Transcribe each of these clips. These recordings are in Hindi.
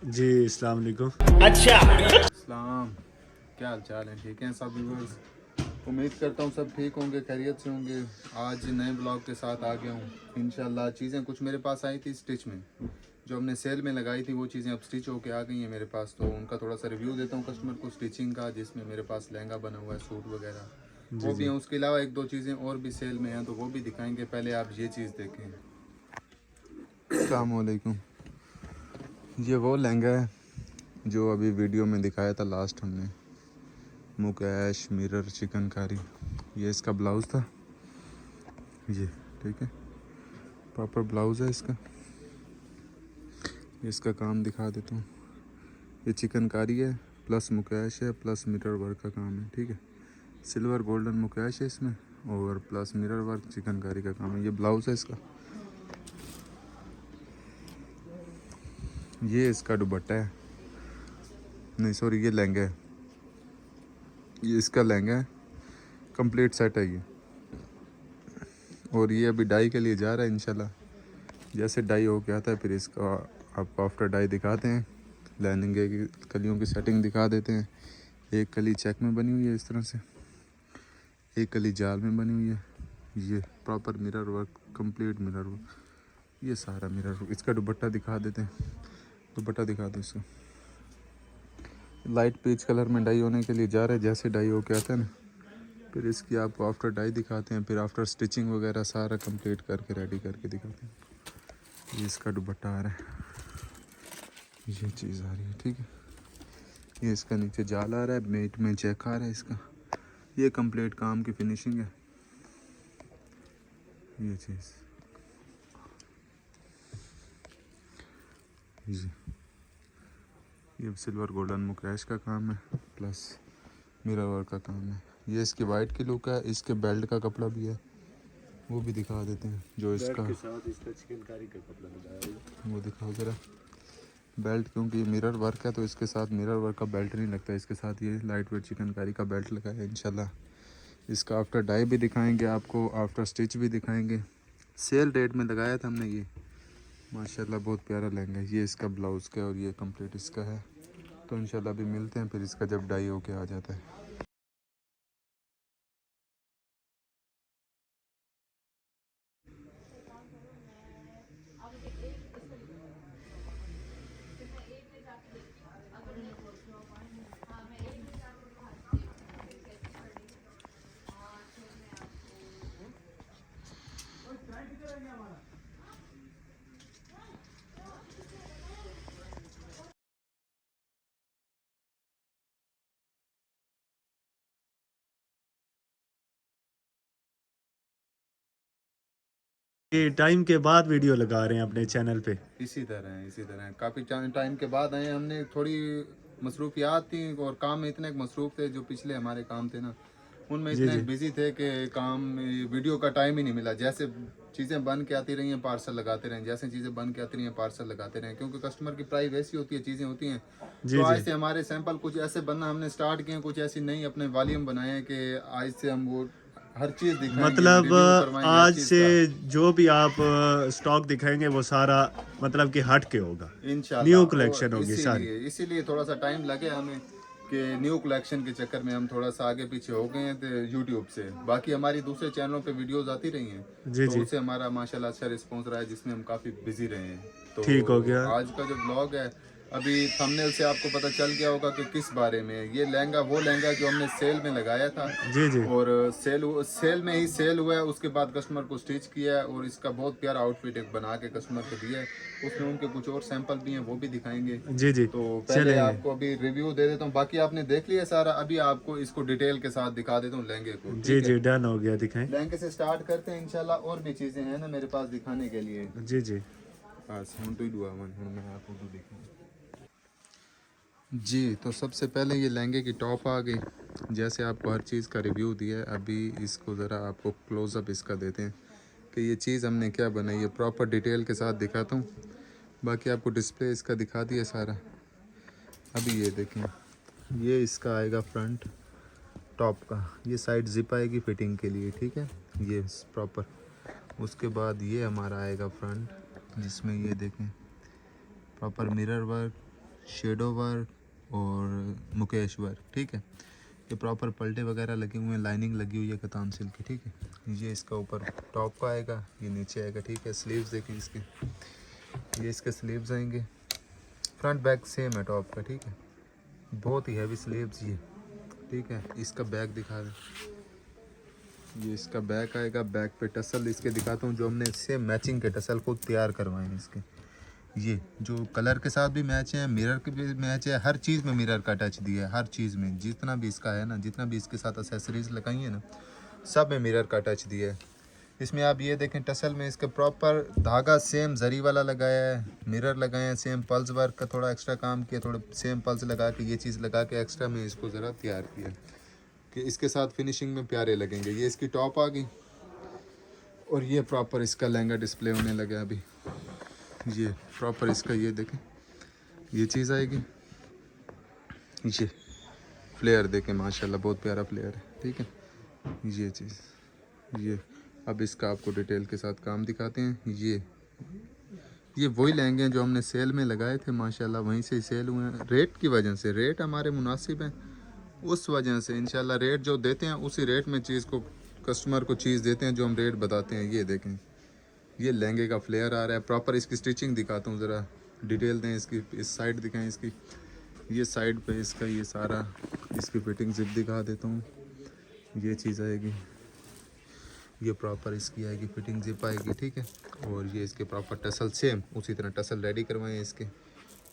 जी अस्सलाम वालेकुम। अच्छा। सलाम। क्या हाल चाल है? ठीक हैं सब व्यूअर्स? उम्मीद करता हूँ सब ठीक होंगे, खैरियत से होंगे। आज नए ब्लॉग के साथ आ गया हूँ इंशाल्लाह। चीज़ें कुछ मेरे पास आई थी स्टिच में, जो हमने सेल में लगाई थी, वो चीज़ें अब स्टिच होके आ गई हैं मेरे पास। तो उनका थोड़ा सा रिव्यू देता हूँ कस्टमर को स्टिचिंग का, जिसमें मेरे पास लहंगा बना हुआ है, सूट वगैरह जी वो भी जी। हैं। उसके अलावा एक दो चीज़ें और भी सेल में हैं, तो वो भी दिखाएंगे। पहले आप ये चीज़ देखें। अस्सलाम वालेकुम। ये वो लहंगा है जो अभी वीडियो में दिखाया था लास्ट हमने, मुकेश मिरर चिकनकारी। ये इसका ब्लाउज़ था, ये ठीक है, प्रॉपर ब्लाउज़ है इसका। इसका काम दिखा देता हूँ। ये चिकनकारी है, प्लस मुकेश है, प्लस मिरर वर्क का काम है, ठीक है। सिल्वर गोल्डन मुकेश है इसमें, और प्लस मिरर वर्क चिकनकारी का काम है। ये ब्लाउज़ है इसका। ये इसका दुपट्टा है, नहीं सॉरी, ये लहंगा है। ये इसका लहंगा है, कंप्लीट सेट है ये। और ये अभी डाई के लिए जा रहा है इंशाल्लाह। जैसे डाई हो के आता है फिर इसका आपको आफ्टर डाई दिखाते हैं। लहंगे की कलियों की सेटिंग दिखा देते हैं। एक कली चेक में बनी हुई है इस तरह से, एक कली जाल में बनी हुई है। ये proper mirror work, complete mirror work, ये सारा मिरर वर्क। इसका दुपट्टा दिखा देते हैं, दुपट्टा दिखा दो इसका। लाइट पीच कलर में डाई होने के लिए जा रहा है। जैसे डाई हो के आता है ना, फिर इसकी आपको आफ्टर डाई दिखाते हैं, फिर आफ्टर स्टिचिंग वगैरह सारा कंप्लीट करके रेडी करके दिखाते हैं। ये इसका दुपट्टा आ रहा है, ये चीज़ आ रही है, ठीक है। ये इसका नीचे जाल आ रहा है, मेट में चेक आ रहा है इसका। ये कंप्लीट काम की फिनिशिंग है, ये चीज़। ये सिल्वर गोल्डन मुकेश का काम है, प्लस मिरर वर्क का काम है। ये इसकी वाइट की लुक है। इसके बेल्ट का कपड़ा भी है, वो भी दिखा देते हैं। जो इसका के साथ इसका चिकनकारी का कपड़ा लगाया है। वो दिखाओ ज़रा। बेल्ट, क्योंकि ये मिरर वर्क है तो इसके साथ मिरर वर्क का बेल्ट नहीं लगता, इसके साथ ये लाइट वेट चिकनकारी का बेल्ट लगा है इंशाल्लाह। इसका आफ्टर डाई भी दिखाएंगे आपको, आफ्टर स्टिच भी दिखाएंगे। सेल रेट में लगाया था हमने ये, माशाल्लाह बहुत प्यारा लहंगा है। ये इसका ब्लाउज़ का और ये कंप्लीट इसका है। तो इंशाल्लाह अभी मिलते हैं फिर इसका जब डाई होके आ जाता है। ये टाइम के बाद वीडियो लगा रहे हैं अपने चैनल पे। इसी तरह है, इसी तरह है। काफ़ी टाइम के बाद आए। हमने थोड़ी मसरूफियात थी और काम में इतने मसरूफ़ थे, जो पिछले हमारे काम थे ना, उनमें जी इतने जी। बिजी थे कि काम में वीडियो का टाइम ही नहीं मिला। जैसे चीज़ें बन के आती रही हैं पार्सल लगाते रहें, जैसे चीज़ें बन के आती रही हैं पार्सल लगाते रहें, क्योंकि कस्टमर की प्राइस ऐसी होती है, चीज़ें होती हैं। तो जी जी। आज से हमारे सैंपल कुछ ऐसे बनना हमने स्टार्ट किए हैं, कुछ ऐसी नई अपने वॉल्यूम बनाए हैं कि आज से हम वो हर चीज़ दिखाएंगे, मतलब रिव्यू करवाएंगे हर आज चीज़ से का जो भी आप स्टॉक दिखाएंगे वो सारा मतलब कि हट के होगा। न्यू इंशाल्लाह। और कलेक्शन होगी सारी। इसीलिए इसीलिए थोड़ा सा टाइम लगे हमें कि न्यू कलेक्शन के चक्कर में हम थोड़ा सा आगे पीछे हो गए हैं तो यूट्यूब से। बाकी हमारी दूसरे चैनलों पे वीडियोस आती रही हैं, जी तो जी। उससे हमारा माशाल्लाह अच्छा रिस्पॉन्स रहा है, जिसमें हम काफ़ी बिजी रहे हैं। तो ठीक हो गया। आज का जो ब्लॉग है, अभी थंबनेल से आपको पता चल गया होगा कि किस बारे में है। ये लहंगा वो लहंगा जो हमने सेल में लगाया था, जी जी। और सेल में ही सेल हुआ है। उसके बाद कस्टमर को स्टिच किया है और इसका बहुत प्यारा आउटफिट एक बना के कस्टमर को दिया है। उसमें उनके कुछ और सैंपल भी हैं, वो भी दिखाएंगे। जी जी। तो पहले चलेंगे। आपको अभी रिव्यू दे देता हूँ, बाकी आपने देख लिया सारा। अभी आपको इसको डिटेल के साथ दिखा देता हूँ लहंगे को, जी ठीक है। जी डन हो गया, दिखाएं। लहंगे से स्टार्ट करते हैं इंशाल्लाह। और भी चीज़ें हैं ना मेरे पास दिखाने के लिए। जी जी। बस हम तो ही दुआ मन हूं, मैं आपको तो दिखाऊं जी। तो सबसे पहले ये लहंगे की टॉप आ गई। जैसे आपको हर चीज़ का रिव्यू दिया है, अभी इसको ज़रा आपको क्लोज़अप इसका देते हैं कि ये चीज़ हमने क्या बनाई है, प्रॉपर डिटेल के साथ दिखाता हूँ। बाकी आपको डिस्प्ले इसका दिखा दिया सारा। अभी ये देखें, ये इसका आएगा फ्रंट टॉप का। ये साइड जिप आएगी फिटिंग के लिए, ठीक है, ये प्रॉपर। उसके बाद ये हमारा आएगा फ्रंट, जिसमें ये देखें proper mirror work, shadow work और मुकेश वर्क, ठीक है। ये प्रॉपर पलटे वगैरह लगे हुए हैं, लाइनिंग लगी हुई है कतान सिल्क की, ठीक है। ये इसका ऊपर टॉप का आएगा, ये नीचे आएगा, ठीक है। स्लीव्स देखें इसके, ये इसके स्लीव्स आएंगे, फ्रंट बैक सेम है टॉप का, ठीक है। बहुत ही हैवी स्लीव्स ये, ठीक है। इसका बैक दिखा दें, ये इसका बैक आएगा। बैक पे टसल इसके दिखाता हूँ, जो हमने सेम मैचिंग के टसल को तैयार करवाए हैं इसके। ये जो कलर के साथ भी मैच है, मिरर के भी मैच है, हर चीज़ में मिरर का टच दिया है, हर चीज़ में जितना भी इसका है ना, जितना भी इसके साथ एक्सेसरीज लगाई है ना, सब में मिरर का टच दिया है। इसमें आप ये देखें टसल में इसके प्रॉपर धागा सेम जरी वाला लगाया है, मिरर लगाए हैं, सेम पल्स वर्क का थोड़ा एक्स्ट्रा काम किया, थोड़ा सेम पल्स लगा के ये चीज़ लगा के एक्स्ट्रा में इसको ज़रा तैयार किया कि इसके साथ फिनिशिंग में प्यारे लगेंगे। ये इसकी टॉप आ गई और ये प्रॉपर इसका लहंगा डिस्प्ले होने लगा अभी। ये प्रॉपर इसका ये देखें, ये चीज़ आएगी, ये फ्लेयर देखें माशाल्लाह बहुत प्यारा फ्लेयर है, ठीक है। ये चीज़, ये अब इसका आपको डिटेल के साथ काम दिखाते हैं। ये वही लहंगे हैं जो हमने सेल में लगाए थे माशाल्लाह, वहीं से सेल हुए हैं। रेट की वजह से, रेट हमारे मुनासिब हैं, उस वजह से इंशाल्लाह रेट जो देते हैं उसी रेट में चीज़ को कस्टमर को चीज़ देते हैं जो हम रेट बताते हैं। ये देखें, ये लहंगे का फ्लेयर आ रहा है। प्रॉपर इसकी स्टिचिंग दिखाता हूँ, ज़रा डिटेल दें इसकी, इस साइड दिखाएं इसकी, ये साइड पे इसका ये सारा इसकी फिटिंग जिप दिखा देता हूँ। ये चीज़ आएगी, ये प्रॉपर इसकी आएगी फिटिंग जिप आएगी, ठीक है। और ये इसके प्रॉपर टसल सेम उसी तरह टसल रेडी करवाएं इसके।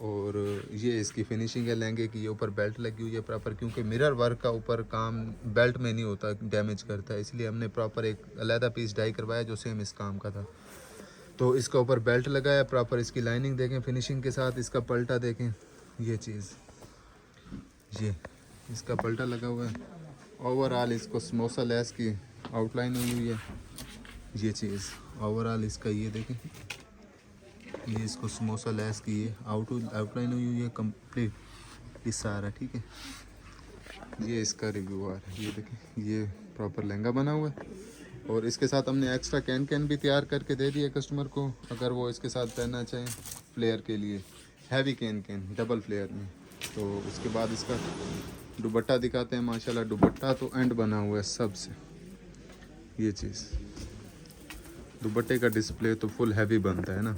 और ये इसकी फिनिशिंग है लहंगे की। ये ऊपर बेल्ट लगी हुई है प्रॉपर, क्योंकि मिरर वर्क का ऊपर काम बेल्ट में नहीं होता, डैमेज करता है, इसलिए हमने प्रॉपर एक अलहदा पीस डाई करवाया जो सेम इस काम का था। तो इसका ऊपर बेल्ट लगाया प्रॉपर, इसकी लाइनिंग देखें फिनिशिंग के साथ, इसका पलटा देखें, ये चीज़, ये इसका पलटा लगा हुआ है। ओवरऑल इसको समोसा लेस की आउटलाइन हुई है, ये चीज़ ओवरऑल इसका ये देखें, ये इसको समोसा लेस की ये आउटलाइन हुई है कंप्लीट, ये सारा, ठीक है। ये इसका रिव्यू आ रहा है, ये देखें, ये प्रॉपर लहंगा बना हुआ है। और इसके साथ हमने एक्स्ट्रा कैन भी तैयार करके दे दिया कस्टमर को, अगर वो इसके साथ पहनना चाहें फ्लेयर के लिए, हैवी कैन डबल फ्लेयर में। तो उसके बाद इसका दुपट्टा दिखाते हैं। माशाल्लाह दुपट्टा तो एंड बना हुआ है सबसे, ये चीज़ दुपट्टे का डिस्प्ले तो फुल हैवी बनता है ना।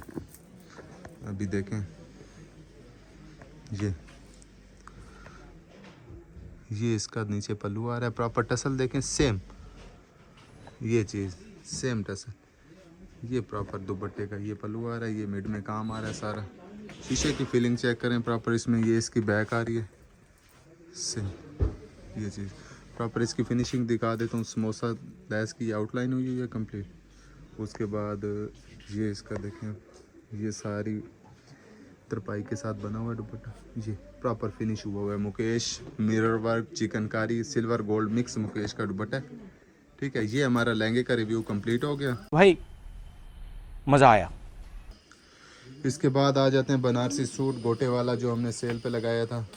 अभी देखें, ये इसका नीचे पल्लू आ रहा है, प्रॉपर टसल देखें सेम, ये चीज़ सेम टसल, ये प्रॉपर दुपट्टे का ये पल्लू आ रहा है, ये मिड में काम आ रहा है सारा। शीशे की फीलिंग चेक करें प्रॉपर इसमें, ये इसकी बैक आ रही है सेम, ये चीज़ प्रॉपर इसकी फिनिशिंग दिखा देता हूँ। समोसा लैस की आउटलाइन हुई है कंप्लीट। उसके बाद ये इसका देखें, ये सारी तरपाई के साथ बना हुआ है दुपट्टा, ये प्रॉपर फिनिश हुआ हुआ है। Mukesh mirror work chikankari silver gold mix Mukesh का दुपट्टा, ठीक है। ये हमारा लहंगे का रिव्यू कंप्लीट हो गया भाई, मज़ा आया। इसके बाद आ जाते हैं बनारसी सूट गोटे वाला जो हमने सेल पे लगाया था।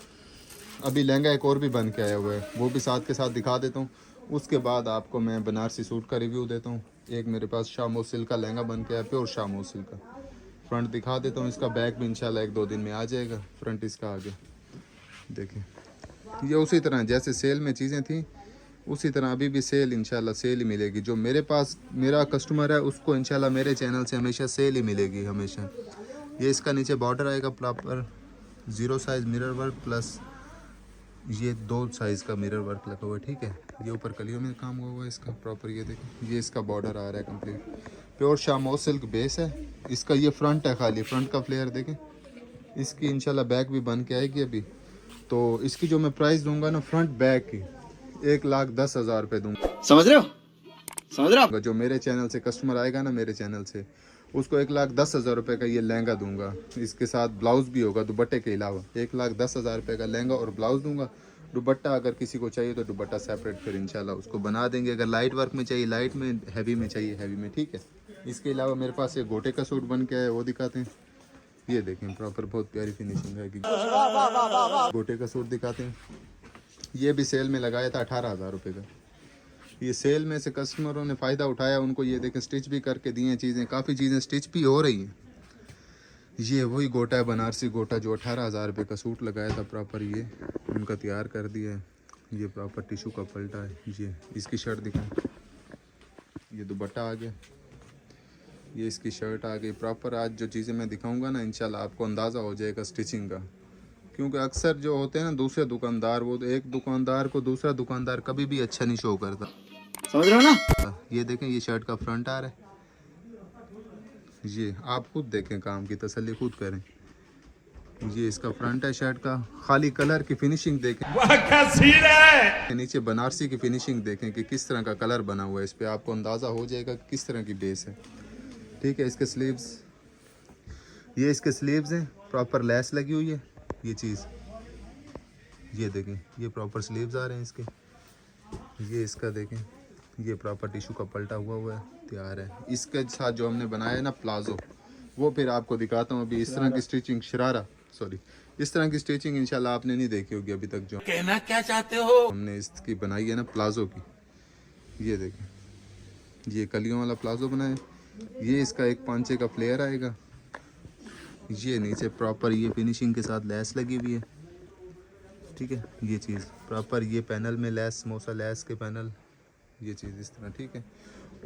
अभी लहंगा एक और भी बन के आया हुआ है, वो भी साथ के साथ दिखा देता हूँ। उसके बाद आपको मैं बनारसी सूट का रिव्यू देता हूँ। एक मेरे पास शामो सिल्क का लहंगा बन के आया, प्योर शामो सिल्क का। फ्रंट दिखा देता हूँ, इसका बैक भी इंशाल्लाह 1-2 दिन में आ जाएगा। फ्रंट इसका आगे देखिए, ये उसी तरह जैसे सेल में चीज़ें थी उसी तरह अभी भी सेल इंशाल्लाह सेल ही मिलेगी। जो मेरे पास मेरा कस्टमर है उसको इंशाल्लाह मेरे चैनल से हमेशा सेल ही मिलेगी हमेशा। ये इसका नीचे बॉर्डर आएगा proper 0 size mirror work plus ये 2 साइज़ का मिरर वर्क लगा हुआ है, ठीक है। ये ऊपर कलियों में काम हुआ हुआ है इसका प्रॉपर, ये देखें, ये इसका बॉर्डर आ रहा है कंप्लीट। प्योर शामो सिल्क बेस है इसका। ये फ्रंट है, खाली फ्रंट का फ्लेयर देखें। इसकी इंशाल्लाह बैक भी बन के आएगी अभी। तो इसकी जो मैं प्राइस दूंगा ना फ्रंट बैक की 1,10,000 रुपये दूंगा। समझ रहे हो? जो मेरे चैनल से कस्टमर आएगा ना मेरे चैनल से, उसको 1,10,000 रुपये का ये लहंगा दूंगा। इसके साथ ब्लाउज भी होगा दुपट्टे के अलावा। 1,10,000 रुपये का लहंगा और ब्लाउज दूंगा। दुपट्टा अगर किसी को चाहिए तो दुपट्टा सेपरेट फिर इंशाल्लाह उसको बना देंगे। अगर लाइट वर्क में चाहिए लाइट में, हैवी में चाहिए हैवी में, ठीक है। इसके अलावा मेरे पास एक गोटे का सूट बन के है, वो दिखाते हैं। ये देखें प्रॉपर बहुत प्यारी फिनिशिंग है। गोटे का सूट दिखाते हैं। ये भी सेल में लगाया था 18,000 रुपये का। ये सेल में से कस्टमरों ने फ़ायदा उठाया, उनको ये देखें स्टिच भी करके दिए चीज़ें, काफ़ी चीज़ें स्टिच भी हो रही हैं। ये वही गोटा है, बनारसी गोटा, जो 18,000 रुपये का सूट लगाया था प्रॉपर, ये उनका तैयार कर दिया है। ये प्रॉपर टिशू का पल्टा है। ये इसकी शर्ट दिखाएं, ये दुपट्टा आ गया, ये इसकी शर्ट आ गई प्रॉपर। आज जो चीज़ें मैं दिखाऊंगा ना, इंशाल्लाह आपको अंदाज़ा हो जाएगा स्टिचिंग का, क्योंकि अक्सर जो होते हैं ना दूसरे दुकानदार, वो तो एक दुकानदार को दूसरा दुकानदार कभी भी अच्छा नहीं शो करता, समझ रहे हो ना। ये देखें, ये शर्ट का फ्रंट आ रहा है, ये आप खुद देखें, काम की तसल्ली खुद करें। ये इसका फ्रंट है शर्ट का। खाली कलर की फिनिशिंग देखें, नीचे बनारसी की फिनिशिंग देखें कि किस तरह का कलर बना हुआ है इस पे, आपको अंदाज़ा हो जाएगा किस तरह की बेस है। ठीक है, इसके स्लीव्स, ये इसके स्लीव्स हैं, प्रॉपर लेस लगी हुई है। ये चीज़ ये देखें, ये प्रॉपर स्लीव्स आ रहे हैं इसके। ये इसका देखें, ये प्रॉपर टिशू का पलटा हुआ है, तैयार है। इसके साथ जो हमने बनाया है ना प्लाजो, वो फिर आपको दिखाता हूँ अभी। इस तरह की स्टिचिंग, शरारा सॉरी, इस तरह की स्टिचिंग इंशाल्लाह आपने नहीं देखी होगी अभी तक, जो कहना क्या चाहते हो। हमने इसकी बनाई है ना प्लाजो की। ये देखें, ये कलियों वाला प्लाजो बनाया, ये इसका एक पांचे का फ्लेयर आएगा। ये नीचे प्रॉपर ये फिनिशिंग के साथ लेस लगी हुई है। ठीक है, ये चीज़ प्रॉपर, ये पैनल में लेस, मोसा लेस के पैनल, ये चीज़ इस तरह। ठीक है,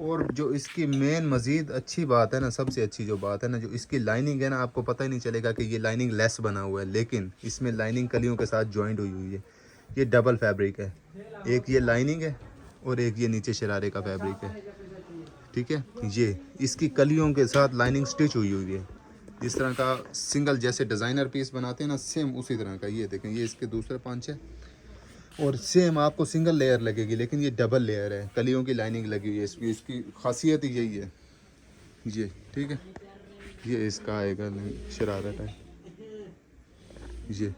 और जो इसकी मेन मज़ीद अच्छी बात है ना, सबसे अच्छी जो बात है ना, जो इसकी लाइनिंग है ना, आपको पता ही नहीं चलेगा कि ये लाइनिंग लेस बना हुआ है, लेकिन इसमें लाइनिंग कलियों के साथ जॉइंट हुई हुई है। ये डबल फैब्रिक है, एक ये लाइनिंग है और एक ये नीचे शरारे का फैब्रिक है। ठीक है, ये इसकी कलियों के साथ लाइनिंग स्टिच हुई हुई है, जिस तरह का सिंगल जैसे डिज़ाइनर पीस बनाते हैं ना, सेम उसी तरह का। ये देखें, ये इसके दूसरे पांचे, और सेम आपको सिंगल लेयर लगेगी, लेकिन ये डबल लेयर है, कलियों की लाइनिंग लगी हुई है। इसकी खासियत ही यही है ये। ठीक है, ये इसका आएगा शरारा टाइप। ये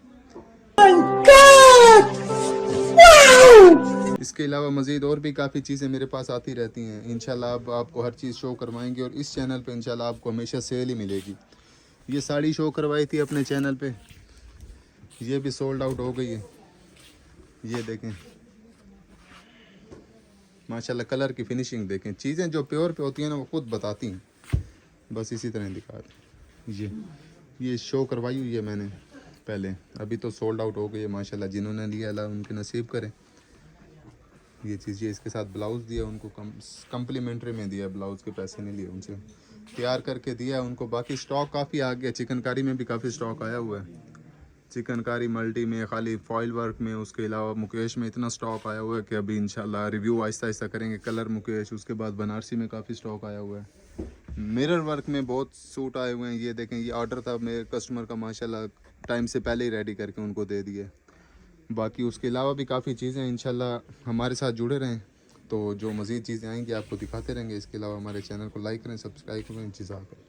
इसके अलावा मज़ीद और भी काफ़ी चीज़ें मेरे पास आती रहती हैं। इंशाल्लाह अब आपको हर चीज़ शो करवाएंगे, और इस चैनल पे इंशाल्लाह आपको हमेशा सेल ही मिलेगी। ये साड़ी शो करवाई थी अपने चैनल पे, ये भी सोल्ड आउट हो गई है। ये देखें माशाल्लाह, कलर की फिनिशिंग देखें। चीज़ें जो प्योर पे होती हैं ना, वो खुद बताती हैं, बस इसी तरह दिखा दें। ये शो करवाई हुई है मैंने पहले, अभी तो सोल्ड आउट हो गई है माशाल्लाह। जिन्होंने लिया अल्लाह उनके नसीब करें। ये चीज़, ये इसके साथ ब्लाउज़ दिया उनको, कम्प्लीमेंट्री में दिया, ब्लाउज़ के पैसे नहीं लिए उनसे, तैयार करके दिया उनको। बाकी स्टॉक काफ़ी आ गया, चिकनकारी में भी काफ़ी स्टॉक आया हुआ है। चिकनकारी मल्टी में, खाली फॉइल वर्क में, उसके अलावा मुकेश में इतना स्टॉक आया हुआ है कि अभी इंशाल्लाह रिव्यू आहिस्ता आहिस्ता करेंगे। कलर मुकेश, उसके बाद बनारसी में काफ़ी स्टॉक आया हुआ है। मिरर वर्क में बहुत सूट आए हुए हैं। ये देखें, ये ऑर्डर था मेरे कस्टमर का, माशाल्लाह टाइम से पहले ही रेडी करके उनको दे दिए। बाकी उसके अलावा भी काफ़ी चीज़ें, इंशाल्लाह हमारे साथ जुड़े रहें, तो जो मज़ीद चीज़ें आएंगी आपको दिखाते रहेंगे। इसके अलावा हमारे चैनल को लाइक करें, सब्सक्राइब करें, इंतज़ार करें।